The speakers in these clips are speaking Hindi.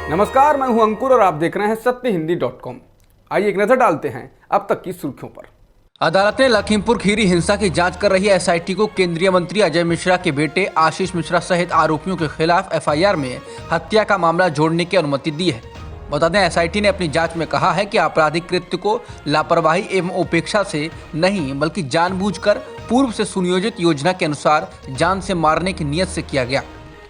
नमस्कार, मैं हूं अंकुर और आप देख रहे हैं सत्यहिंदी.com। आइए एक नजर डालते हैं अब तक की सुर्खियों पर। अदालत ने लखीमपुर खीरी हिंसा की जांच कर रही एसआईटी को केंद्रीय मंत्री अजय मिश्रा के बेटे आशीष मिश्रा सहित आरोपियों के खिलाफ एफआईआर में हत्या का मामला जोड़ने की अनुमति दी है। बता दें, एसआईटी ने अपनी जांच में कहा है कि आपराधिक कृत्य को लापरवाही एवं उपेक्षा से नहीं बल्कि जानबूझकर पूर्व से सुनियोजित योजना के अनुसार जान से मारने की नीयत से किया गया।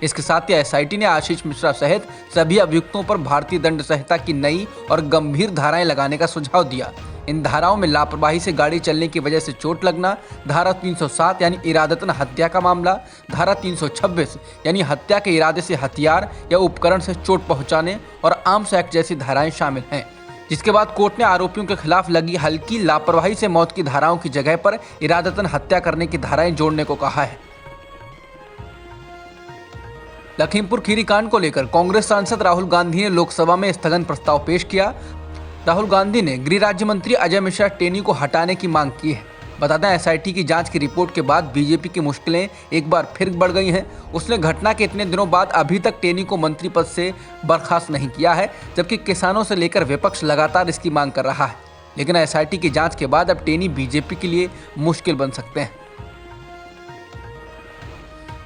इसके साथ ही एसआईटी ने आशीष मिश्रा सहित सभी अभियुक्तों पर भारतीय दंड संहिता की नई और गंभीर धाराएं लगाने का सुझाव दिया। इन धाराओं में लापरवाही से गाड़ी चलने की वजह से चोट लगना, धारा 307 यानी इरादतन हत्या का मामला, धारा 326 यानी हत्या के इरादे से हथियार या उपकरण से चोट पहुंचाने और आर्म्स एक्ट जैसी धाराएं शामिल हैं। जिसके बाद कोर्ट ने आरोपियों के खिलाफ लगी हल्की लापरवाही से मौत की धाराओं की जगह पर इरादतन हत्या करने की धाराएं जोड़ने को कहा है। लखीमपुर खीरी कांड को लेकर कांग्रेस सांसद राहुल गांधी ने लोकसभा में स्थगन प्रस्ताव पेश किया। राहुल गांधी ने गृह राज्य मंत्री अजय मिश्रा टेनी को हटाने की मांग की है। बता दें, एसआईटी की जांच की रिपोर्ट के बाद बीजेपी की मुश्किलें एक बार फिर बढ़ गई हैं। उसने घटना के इतने दिनों बाद अभी तक टेनी को मंत्री पद से बर्खास्त नहीं किया है, जबकि किसानों से लेकर विपक्ष लगातार इसकी मांग कर रहा है। लेकिन एसआईटी की जाँच के बाद अब टेनी बीजेपी के लिए मुश्किल बन सकते हैं।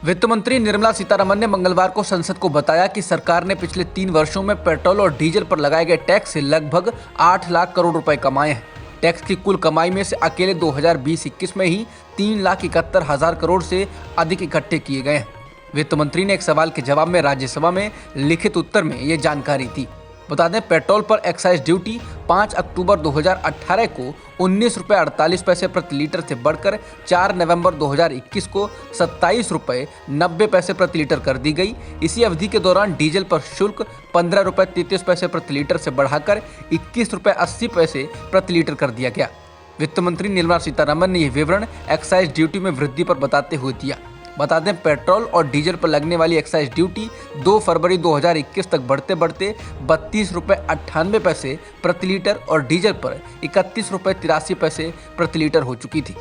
वित्त मंत्री निर्मला सीतारमण ने मंगलवार को संसद को बताया कि सरकार ने पिछले 3 वर्षों में पेट्रोल और डीजल पर लगाए गए टैक्स से लगभग 8 लाख करोड़ रुपए कमाए हैं। टैक्स की कुल कमाई में से अकेले 2020-21 में ही 3,71,000 करोड़ से अधिक इकट्ठे किए गए हैं। वित्त मंत्री ने एक सवाल के जवाब में राज्यसभा में लिखित उत्तर में ये जानकारी दी। बता दें, पेट्रोल पर एक्साइज ड्यूटी 5 अक्टूबर 2018 को 19 रुपये 48 पैसे प्रति लीटर से बढ़कर 4 नवंबर 2021 को 27 रुपये 90 पैसे प्रति लीटर कर दी गई। इसी अवधि के दौरान डीजल पर शुल्क 15 रुपये 33 पैसे प्रति लीटर से बढ़ाकर 21 रुपये 80 पैसे प्रति लीटर कर दिया गया। वित्त मंत्री निर्मला सीतारमण ने यह विवरण एक्साइज ड्यूटी में वृद्धि पर बताते हुए दिया। बता दें, पेट्रोल और डीजल पर लगने वाली एक्साइज ड्यूटी 2 फरवरी 2021 तक बढ़ते बढ़ते 32 रुपये 98 पैसे प्रति लीटर और डीजल पर 31 रुपये 83 पैसे प्रति लीटर हो चुकी थी।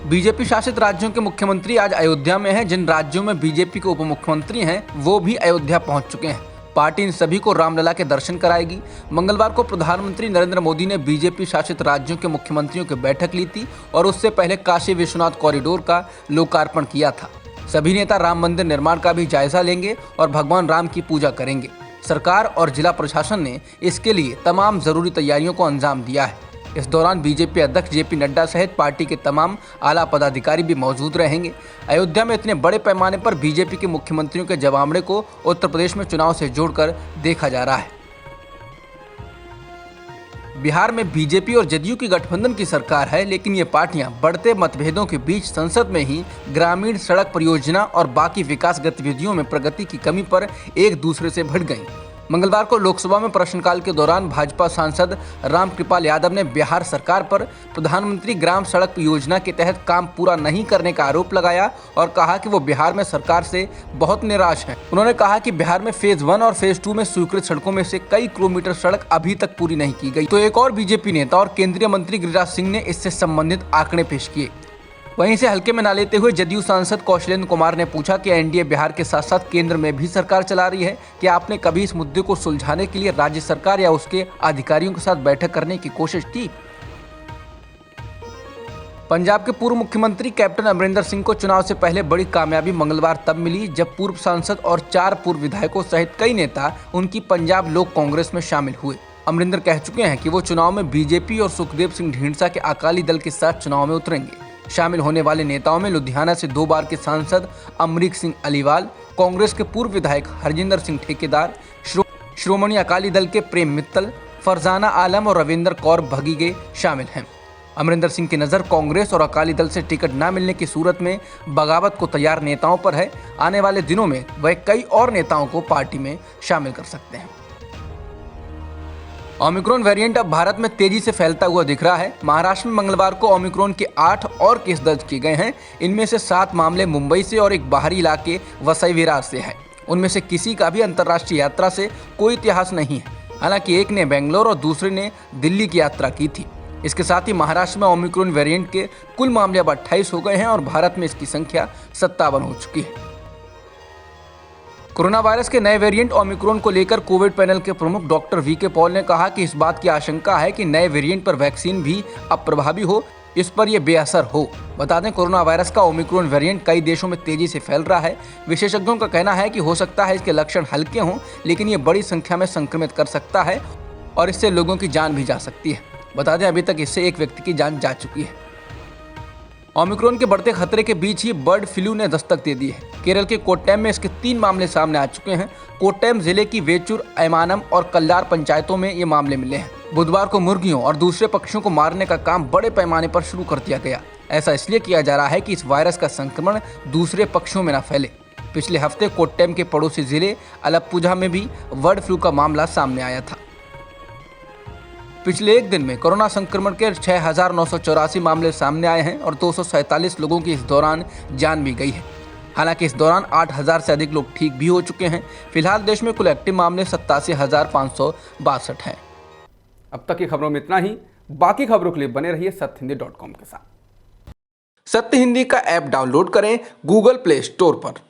बीजेपी शासित राज्यों के मुख्यमंत्री आज अयोध्या में हैं। जिन राज्यों में बीजेपी के उप मुख्यमंत्री हैं वो भी अयोध्या पहुंच चुके हैं। पार्टी इन सभी को रामलला के दर्शन कराएगी। मंगलवार को प्रधानमंत्री नरेंद्र मोदी ने बीजेपी शासित राज्यों के मुख्यमंत्रियों की बैठक ली थी और उससे पहले काशी विश्वनाथ कॉरिडोर का लोकार्पण किया था। सभी नेता राम मंदिर निर्माण का भी जायजा लेंगे और भगवान राम की पूजा करेंगे। सरकार और जिला प्रशासन ने इसके लिए तमाम जरूरी तैयारियों को अंजाम दिया है। इस दौरान बीजेपी अध्यक्ष जेपी नड्डा सहित पार्टी के तमाम आला पदाधिकारी भी मौजूद रहेंगे। अयोध्या में इतने बड़े पैमाने पर बीजेपी के मुख्यमंत्रियों के जमावड़े को उत्तर प्रदेश में चुनाव से जोड़कर देखा जा रहा है। बिहार में बीजेपी और जदयू की गठबंधन की सरकार है, लेकिन ये पार्टियां बढ़ते मतभेदों के बीच संसद में ही ग्रामीण सड़क परियोजना और बाकी विकास गतिविधियों में प्रगति की कमी पर एक दूसरे से भिड़ गईं। मंगलवार को लोकसभा में प्रश्नकाल के दौरान भाजपा सांसद रामकृपाल यादव ने बिहार सरकार पर प्रधानमंत्री ग्राम सड़क योजना के तहत काम पूरा नहीं करने का आरोप लगाया और कहा कि वो बिहार में सरकार से बहुत निराश हैं। उन्होंने कहा कि बिहार में फेज 1 और फेज 2 में स्वीकृत सड़कों में से कई किलोमीटर सड़क अभी तक पूरी नहीं की गई। तो एक और बीजेपी नेता और केंद्रीय मंत्री गिरिराज सिंह ने इससे संबंधित आंकड़े पेश किए। वहीं से हल्के में ना लेते हुए जदयू सांसद कौशलेंद्र कुमार ने पूछा कि एनडीए बिहार के साथ साथ केंद्र में भी सरकार चला रही है, कि आपने कभी इस मुद्दे को सुलझाने के लिए राज्य सरकार या उसके अधिकारियों के साथ बैठक करने की कोशिश की। पंजाब के पूर्व मुख्यमंत्री कैप्टन अमरिंदर सिंह को चुनाव से पहले बड़ी कामयाबी मंगलवार तब मिली जब पूर्व सांसद और 4 पूर्व विधायकों सहित कई नेता उनकी पंजाब लोक कांग्रेस में शामिल हुए। अमरिंदर कह चुके हैं कि वो चुनाव में बीजेपी और सुखदेव सिंह ढींढसा के अकाली दल के साथ चुनाव में उतरेंगे। शामिल होने वाले नेताओं में लुधियाना से 2 बार के सांसद अमरीक सिंह अलीवाल, कांग्रेस के पूर्व विधायक हरजिंदर सिंह ठेकेदार, श्रोमणी अकाली दल के प्रेम मित्तल, फरजाना आलम और रविंदर कौर भगीगे शामिल हैं। अमरिंदर सिंह की नज़र कांग्रेस और अकाली दल से टिकट न मिलने की सूरत में बगावत को तैयार नेताओं पर है। आने वाले दिनों में वह कई और नेताओं को पार्टी में शामिल कर सकते हैं। ओमिक्रॉन वेरिएंट अब भारत में तेजी से फैलता हुआ दिख रहा है। महाराष्ट्र में मंगलवार को ओमिक्रॉन के 8 और केस दर्ज किए गए हैं। इनमें से 7 मामले मुंबई से और एक बाहरी इलाके वसई विरार से है। उनमें से किसी का भी अंतर्राष्ट्रीय यात्रा से कोई इतिहास नहीं है। हालांकि एक ने बेंगलोर और दूसरे ने दिल्ली की यात्रा की थी। इसके साथ ही महाराष्ट्र में ओमिक्रॉन वेरिएंट के कुल मामले अब 28 हो गए हैं और भारत में इसकी संख्या 57 हो चुकी है। कोरोना वायरस के नए वेरिएंट ओमिक्रॉन को लेकर कोविड पैनल के प्रमुख डॉक्टर वीके पॉल ने कहा कि इस बात की आशंका है कि नए वेरिएंट पर वैक्सीन भी अप्रभावी हो, इस पर यह बेअसर हो। बता दें, कोरोना वायरस का ओमिक्रॉन वेरिएंट कई देशों में तेजी से फैल रहा है। विशेषज्ञों का कहना है कि हो सकता है इसके लक्षण हल्के हों, लेकिन ये बड़ी संख्या में संक्रमित कर सकता है और इससे लोगों की जान भी जा सकती है। बता दें, अभी तक इससे एक व्यक्ति की जान जा चुकी है। ओमिक्रॉन के बढ़ते खतरे के बीच ही बर्ड फ्लू ने दस्तक दे दी है। केरल के कोट्टयम में इसके 3 मामले सामने आ चुके हैं। कोट्टयम जिले की वेचूर, ऐमानम और कल्लार पंचायतों में ये मामले मिले हैं। बुधवार को मुर्गियों और दूसरे पक्षियों को मारने का काम बड़े पैमाने पर शुरू कर दिया गया। ऐसा इसलिए किया जा रहा है कि इस वायरस का संक्रमण दूसरे पक्षियों में न फैले। पिछले हफ्ते कोट्टयम के पड़ोसी जिले अलप्पुझा में भी बर्ड फ्लू का मामला सामने आया था। पिछले एक दिन में कोरोना संक्रमण के 6,984 मामले सामने आए हैं और 247 लोगों की इस दौरान जान भी गई है। हालांकि इस दौरान 8,000 से अधिक लोग ठीक भी हो चुके हैं। फिलहाल देश में कुल एक्टिव मामले 87,562 हैं। अब तक की खबरों में इतना ही। बाकी खबरों के लिए बने रहिए सत्यहिंदी.com के साथ। सत्य हिंदी का ऐप डाउनलोड करें गूगल प्ले स्टोर पर।